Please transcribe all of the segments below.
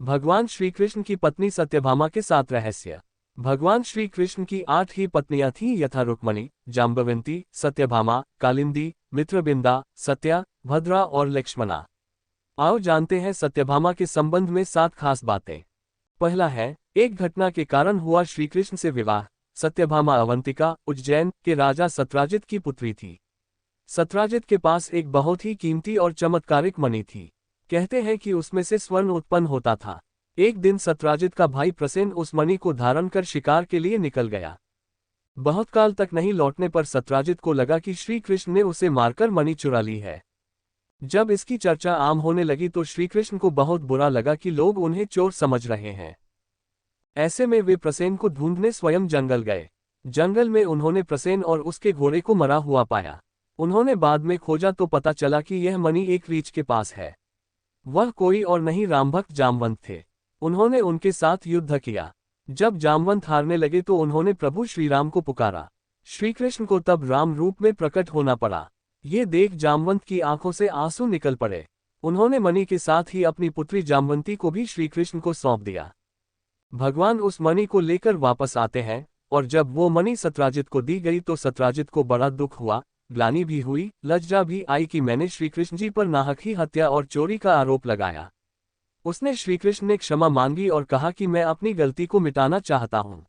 भगवान श्री कृष्ण की पत्नी सत्यभामा के 7 रहस्य। भगवान श्री कृष्ण की 8 ही पत्नियां थीं, यथा रुक्मणी, जाम्बवंती, सत्यभामा, कालिंदी, मित्रबिंदा, सत्या, भद्रा और लक्ष्मणा। आओ जानते हैं सत्यभामा के संबंध में 7 खास बातें। पहला है, एक घटना के कारण हुआ श्रीकृष्ण से विवाह। सत्यभामा अवंतिका, उज्जैन के राजा सत्राजित की पुत्री थी। सत्राजित के पास एक बहुत ही कीमती और चमत्कारिक मणि थी। कहते हैं कि उसमें से स्वर्ण उत्पन्न होता था। एक दिन सत्राजित का भाई प्रसेन उस मणि को धारण कर शिकार के लिए निकल गया। बहुत काल तक नहीं लौटने पर सत्राजित को लगा कि श्री कृष्ण ने उसे मारकर मणि चुरा ली है। जब इसकी चर्चा आम होने लगी तो श्रीकृष्ण को बहुत बुरा लगा कि लोग उन्हें चोर समझ रहे हैं। ऐसे में वे प्रसेन को ढूंढने स्वयं जंगल गए। जंगल में उन्होंने प्रसेन और उसके घोड़े को मरा हुआ पाया। उन्होंने बाद में खोजा तो पता चला कि यह मणि एक रीछ के पास है। वह कोई और नहीं रामभक्त जामवंत थे। उन्होंने उनके साथ युद्ध किया। जब जामवंत हारने लगे तो उन्होंने प्रभु श्रीराम को पुकारा। श्रीकृष्ण को तब राम रूप में प्रकट होना पड़ा। ये देख जामवंत की आंखों से आंसू निकल पड़े। उन्होंने मणि के साथ ही अपनी पुत्री जामवंती को भी श्रीकृष्ण को सौंप दिया। भगवान उस मणि को लेकर वापस आते हैं और जब वो मणि सत्राजित को दी गई तो सत्राजित को बड़ा दुख हुआ, ग्लानि भी हुई, लज्जा भी आई कि मैंने श्रीकृष्ण जी पर नाहक ही हत्या और चोरी का आरोप लगाया। उसने श्रीकृष्ण ने क्षमा मांगी और कहा कि मैं अपनी गलती को मिटाना चाहता हूँ।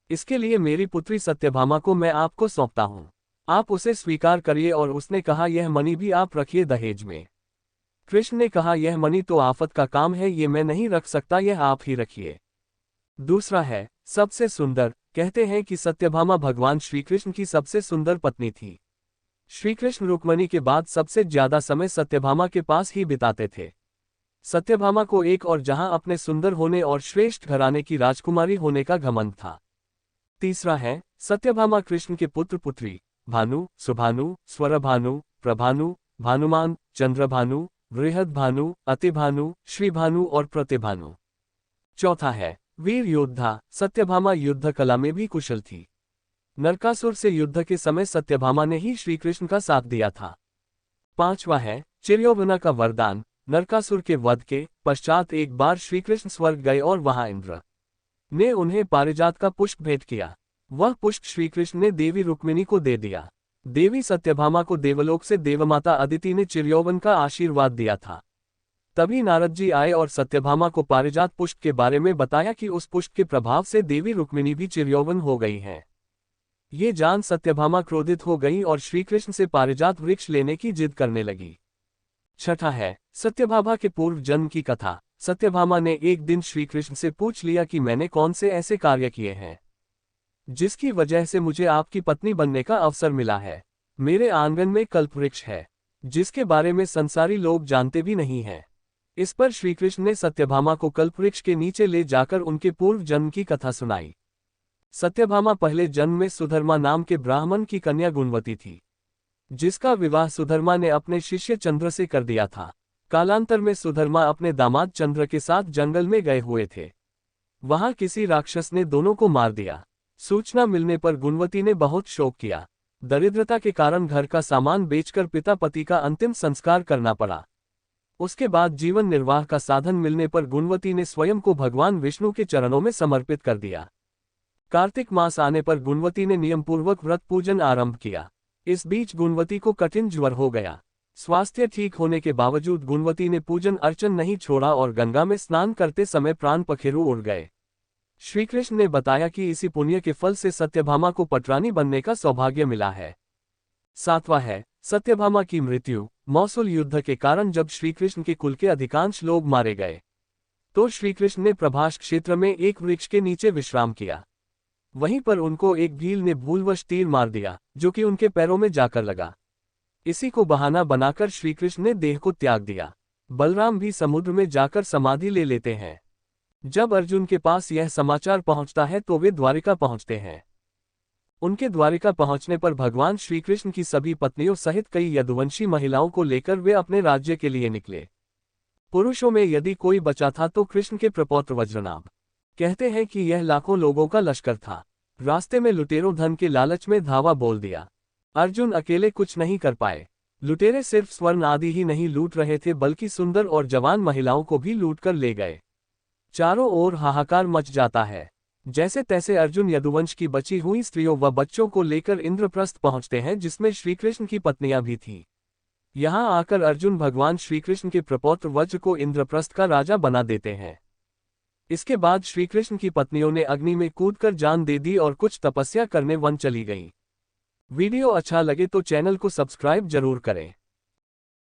इसके लिए मेरी पुत्री सत्यभामा को मैं आपको सौंपता हूँ। आप उसे स्वीकार करिए। और उसने कहा यह मणि भी आप रखिए दहेज में। कृष्ण ने कहा यह मणि तो आफत का काम है, ये मैं नहीं रख सकता, यह आप ही रखिए। दूसरा है, सबसे सुंदर। कहते हैं कि सत्यभामा भगवान श्रीकृष्ण की सबसे सुंदर पत्नी थी। श्रीकृष्ण रुक्मणी के बाद सबसे ज्यादा समय सत्यभामा के पास ही बिताते थे। सत्यभामा को एक और जहां अपने सुंदर होने और श्रेष्ठ घराने की राजकुमारी होने का घमंड था। तीसरा है, सत्यभामा कृष्ण के पुत्र पुत्री भानु, सुभानु, स्वरभानु, प्रभानु, भानुमान, चंद्रभानु, बृहदभानु, अतिभानु, श्रीभानु और प्रतिभानु। चौथा है, वीर योद्धा। सत्यभामा युद्ध कला में भी कुशल थी। नरकासुर से युद्ध के समय सत्यभामा ने ही श्रीकृष्ण का साथ दिया था। पांचवा है, चिरयौवना का वरदान। नरकासुर के वध के पश्चात एक बार श्रीकृष्ण स्वर्ग गए और वहां इंद्र ने उन्हें पारिजात का पुष्प भेंट किया। वह पुष्प श्रीकृष्ण ने देवी रुक्मिणी को दे दिया। देवी सत्यभामा को देवलोक से देवमाता अदिति ने चिरयौवन का आशीर्वाद दिया था। तभी नारद जी आए और सत्यभामा को पारिजात पुष्प के बारे में बताया कि उस पुष्प के प्रभाव से देवी रुक्मिणी भी चिरयौवन हो गई हैं। ये जान सत्यभामा क्रोधित हो गई और श्रीकृष्ण से पारिजात वृक्ष लेने की जिद करने लगी। छठा है, सत्यभामा के पूर्व जन्म की कथा। सत्यभामा ने एक दिन श्रीकृष्ण से पूछ लिया कि मैंने कौन से ऐसे कार्य किए हैं जिसकी वजह से मुझे आपकी पत्नी बनने का अवसर मिला है। मेरे आंगन में कल्पवृक्ष है जिसके बारे में संसारी लोग जानते भी नहीं हैं। इस पर श्रीकृष्ण ने सत्यभामा को कल्पवृक्ष के नीचे ले जाकर उनके पूर्व जन्म की कथा सुनाई। सत्यभामा पहले जन्म में सुधर्मा नाम के ब्राह्मण की कन्या गुणवती थी, जिसका विवाह सुधर्मा ने अपने शिष्य चंद्र से कर दिया था। कालांतर में सुधर्मा अपने दामाद चंद्र के साथ जंगल में गए हुए थे। वहां किसी राक्षस ने दोनों को मार दिया। सूचना मिलने पर गुणवती ने बहुत शोक किया। दरिद्रता के कारण घर का सामान बेचकर पिता पति का अंतिम संस्कार करना पड़ा। उसके बाद जीवन निर्वाह का साधन मिलने पर गुणवती ने स्वयं को भगवान विष्णु के चरणों में समर्पित कर दिया। कार्तिक मास आने पर गुणवती ने नियमपूर्वक व्रत पूजन आरंभ किया। इस बीच गुणवती को कठिन ज्वर हो गया। स्वास्थ्य ठीक होने के बावजूद गुणवती ने पूजन अर्चन नहीं छोड़ा और गंगा में स्नान करते समय प्राण पखेरु उड़ गए। श्रीकृष्ण ने बताया कि इसी पुण्य के फल से सत्यभामा को पटरानी बनने का सौभाग्य मिला है। सातवां है, सत्यभामा की मृत्यु। मौसूल युद्ध के कारण जब श्रीकृष्ण के कुल के अधिकांश लोग मारे गए तो श्रीकृष्ण ने प्रभास क्षेत्र में एक वृक्ष के नीचे विश्राम किया। वहीं पर उनको एक भील ने भूलवश तीर मार दिया जो कि उनके पैरों में जाकर लगा। इसी को बहाना बनाकर श्रीकृष्ण ने देह को त्याग दिया। बलराम भी समुद्र में जाकर समाधि ले लेते हैं। जब अर्जुन के पास यह समाचार पहुंचता है तो वे द्वारिका पहुंचते हैं। उनके द्वारिका पहुंचने पर भगवान श्रीकृष्ण की सभी पत्नियों सहित कई यदुवंशी महिलाओं को लेकर वे अपने राज्य के लिए निकले। पुरुषों में यदि कोई बचा था तो कृष्ण के प्रपौत्र वज्रनाभ। कहते हैं कि यह लाखों लोगों का लश्कर था। रास्ते में लुटेरों धन के लालच में धावा बोल दिया। अर्जुन अकेले कुछ नहीं कर पाए। लुटेरे सिर्फ स्वर्ण आदि ही नहीं लूट रहे थे बल्कि सुंदर और जवान महिलाओं को भी लूट कर ले गए। चारों ओर हाहाकार मच जाता है। जैसे तैसे अर्जुन यदुवंश की बची हुई स्त्रियों व बच्चों को लेकर इंद्रप्रस्थ पहुंचते हैं, जिसमें श्रीकृष्ण की पत्नियां भी थीं। यहां आकर अर्जुन भगवान श्रीकृष्ण के प्रपौत्र वज्र को इंद्रप्रस्थ का राजा बना देते हैं। इसके बाद श्रीकृष्ण की पत्नियों ने अग्नि में कूदकर जान दे दी और कुछ तपस्या करने वन चली गईं। वीडियो अच्छा लगे तो चैनल को सब्सक्राइब जरूर करें।